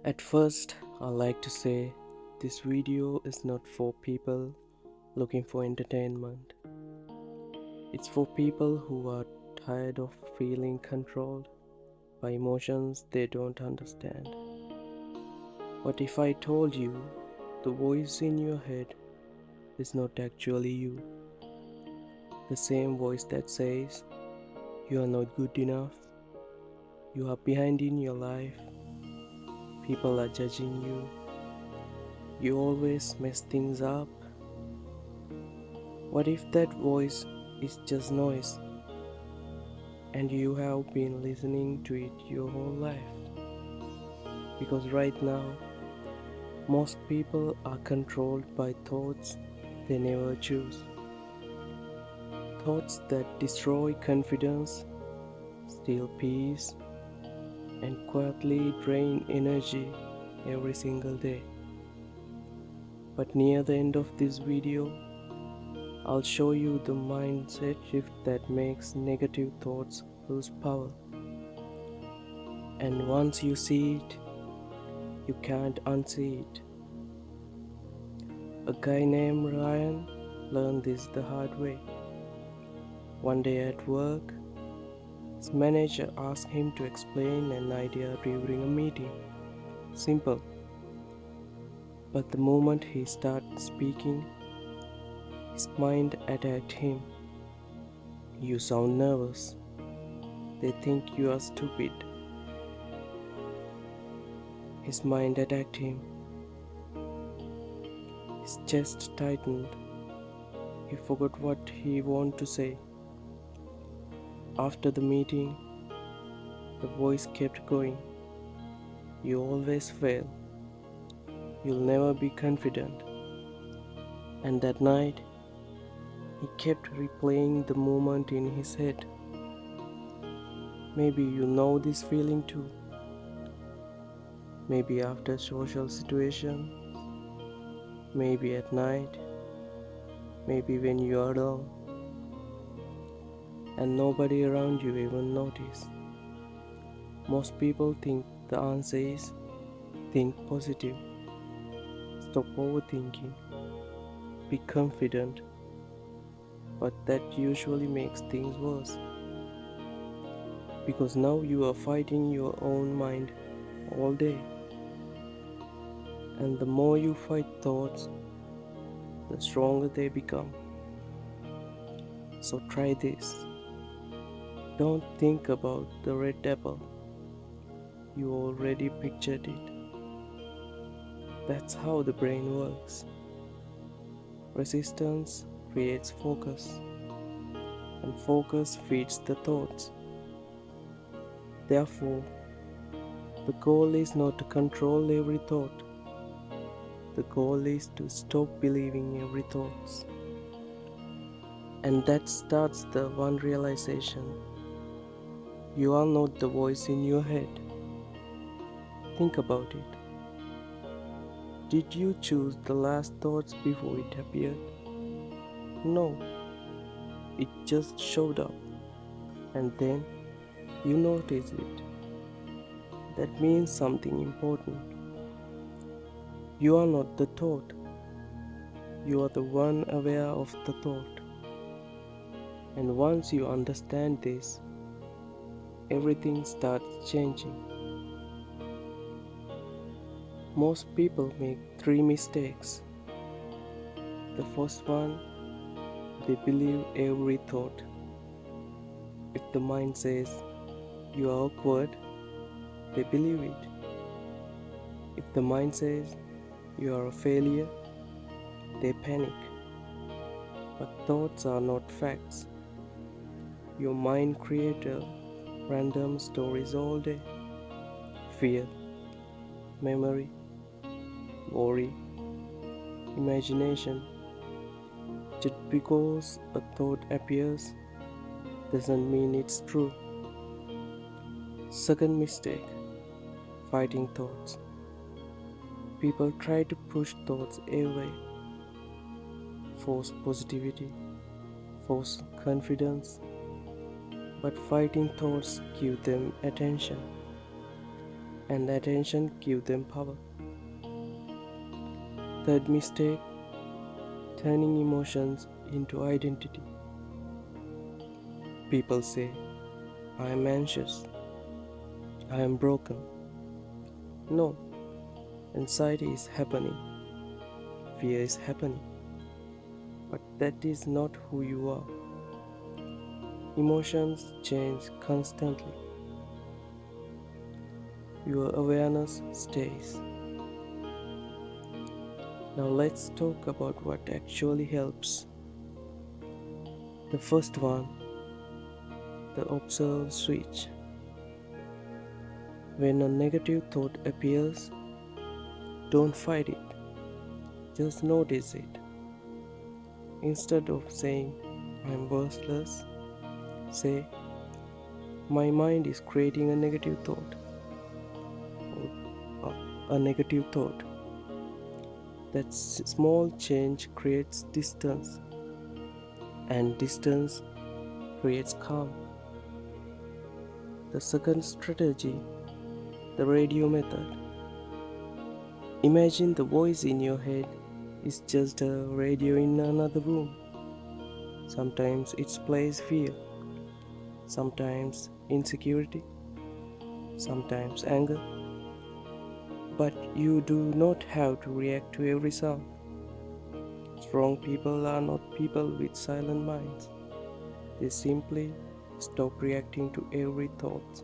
At first, I like to say this video is not for people looking for entertainment. It's for people who are tired of feeling controlled by emotions they don't understand. What if I told you the voice in your head is not actually you? The same voice that says you are not good enough, you are behind in your life, people are judging you, you always mess things up. What if that voice is just noise and you have been listening to it your whole life? Because right now, most people are controlled by thoughts they never choose. Thoughts that destroy confidence, steal peace, and quietly drain energy every single day. But near the end of this video, I'll show you the mindset shift that makes negative thoughts lose power. And once you see it, you can't unsee it. A guy named Ryan learned this the hard way. One day at work, his manager asked him to explain an idea during a meeting. Simple. But the moment he started speaking, his mind attacked him. You sound nervous. They think you are stupid. His mind attacked him. His chest tightened. He forgot what he wanted to say. After the meeting, the voice kept going. You always fail. You'll never be confident. And that night, he kept replaying the moment in his head. Maybe you know this feeling too. Maybe after social situation, maybe at night, maybe when you are alone and nobody around you even notice. Most people think the answer is think positive, stop overthinking, be confident, but that usually makes things worse. Because now you are fighting your own mind all day. And the more you fight thoughts, the stronger they become. So try this. Don't think about the red apple. You already pictured it. That's how the brain works. Resistance creates focus, and focus feeds the thoughts. Therefore, the goal is not to control every thought. The goal is to stop believing every thought. And that starts the one realization. You are not the voice in your head. Think about it. Did you choose the last thoughts before it appeared? No. It just showed up. And then you noticed it. That means something important. You are not the thought. You are the one aware of the thought. And once you understand this, everything starts changing. Most people make 3 mistakes. The first one, they believe every thought. If the mind says you are awkward, they believe it. If the mind says you are a failure, they panic. But thoughts are not facts. Your mind creates random stories all day. Fear, memory, worry, imagination. Just because a thought appears doesn't mean it's true. Second mistake, fighting thoughts. People try to push thoughts away, force positivity, force confidence, but fighting thoughts give them attention. and attention give them power. Third mistake, turning emotions into identity. People say, I am anxious, I am broken. No, anxiety is happening, fear is happening, but that is not who you are. Emotions change constantly. Your awareness stays. Now let's talk about what actually helps. The first one, the observe switch. When a negative thought appears, don't fight it, just notice it. Instead of saying, I'm worthless, say, my mind is creating a negative thought, or a negative thought. That small change creates distance, and distance creates calm. The second strategy, the radio method. Imagine the voice in your head is just a radio in another room. Sometimes it plays fear, sometimes insecurity, sometimes anger. But you do not have to react to every sound. Strong people are not people with silent minds. They simply stop reacting to every thought.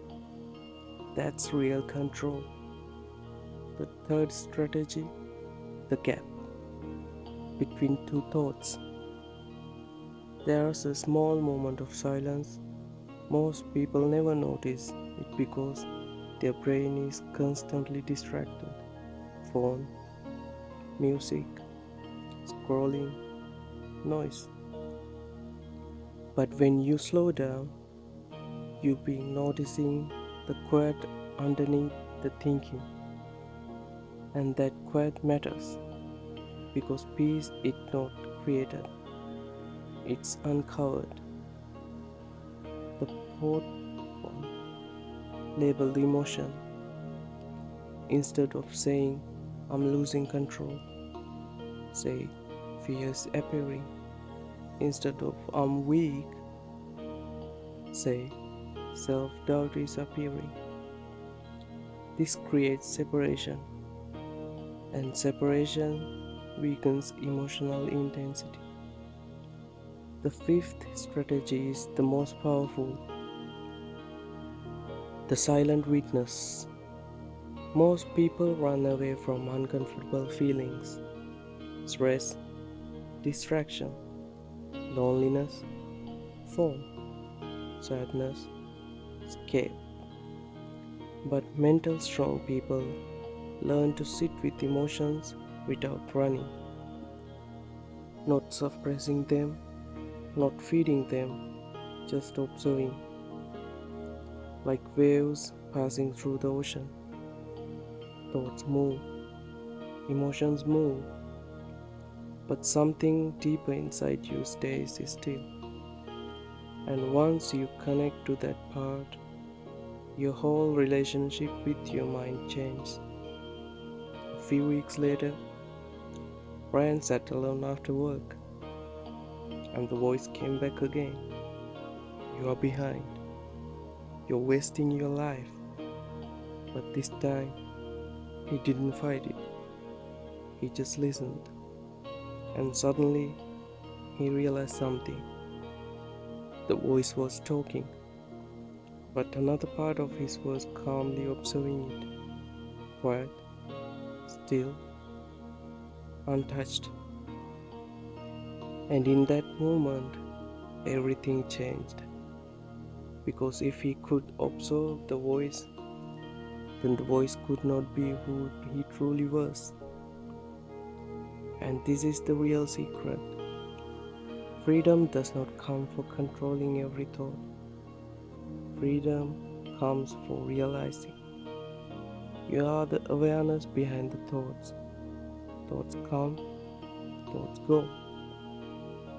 That's real control. The third strategy, the gap between two thoughts. There's a small moment of silence. Most people never notice it because their brain is constantly distracted. Phone, music, scrolling, noise. But when you slow down, you be noticing the quiet underneath the thinking. And that quiet matters because peace is not created, it's uncovered. The fourth one, label the emotion. Instead of saying, I'm losing control, say, fear is appearing. Instead of, I'm weak, say, self doubt is appearing. This creates separation, and separation weakens emotional intensity. The fifth strategy is the most powerful, the silent witness. Most people run away from uncomfortable feelings, stress, distraction, loneliness, phone, sadness, escape. But mental strong people learn to sit with emotions without running, not suppressing them, not feeding them, just observing, like waves passing through the ocean. Thoughts move, emotions move, but something deeper inside you stays still. And once you connect to that part, your whole relationship with your mind changes. A few weeks later, Brian sat alone after work, and the voice came back again. You are behind. You're wasting your life. But this time, he didn't fight it. He just listened. And suddenly, he realized something. The voice was talking, but another part of his was calmly observing it, quiet, still, untouched. And in that moment, everything changed. Because if he could observe the voice, then the voice could not be who he truly was. And this is the real secret. Freedom does not come for controlling every thought. Freedom comes for realizing you are the awareness behind the thoughts. Thoughts come, thoughts go,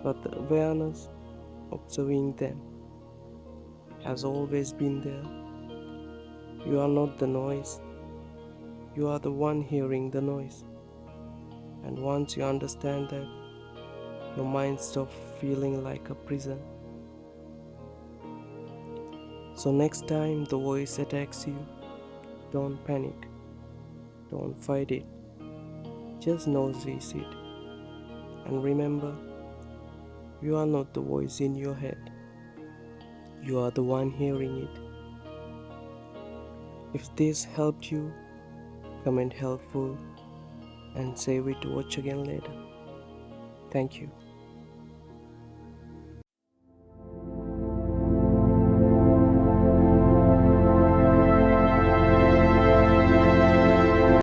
but the awareness observing them has always been there. You are not the noise, You are the one hearing the noise. And once you understand that, your mind stops feeling like a prison. So next time the voice attacks you, don't panic, don't fight it, just notice it. And remember, you are not the voice in your head, you are the one hearing it. If this helped you, comment helpful and save it to watch again later. Thank you.